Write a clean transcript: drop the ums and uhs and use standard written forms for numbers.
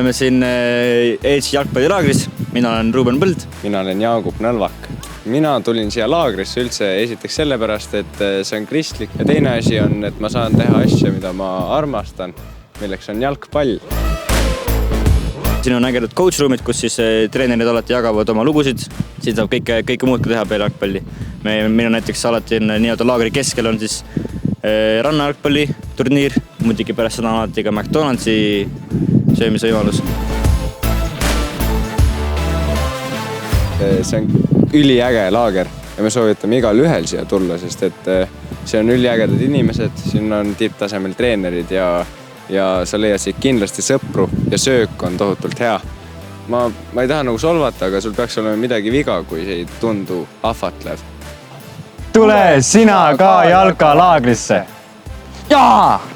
oleme siin Eesti jalgpallilaagris. Mina olen Ruuben Põld. Mina olen Jaagup Nõlvak. Mina tulin siia laagrisse üldse esiteks sellepärast, et see on kristlik. Ja teine asi on, et ma saan teha asja, mida ma armastan, milleks on jalgpall. Siin on ägedad coach-ruumid, kus siis treenerid alati jagavad oma lugusid. Siin saab kõike muud ka teha peale jalgpalli. Meil on näiteks alati nii-öelda laagri keskel on siis rannajalgpalli turniir. Muidugi pärast seda alati ka McDonaldsi söömise võimalus. See on üliäge laager ja me soovitame igal ühel siia tulla, sest et see on üliägedad inimesed, siin on tipptasemel treenerid ja sa leiad siit kindlasti sõpru ja söök on tohutult hea. Ma ei taha nagu solvata, aga sul peaks olema midagi viga, kui see ei tundu ahvatlev. Tule sina ka jalkalaagrisse! Jaa!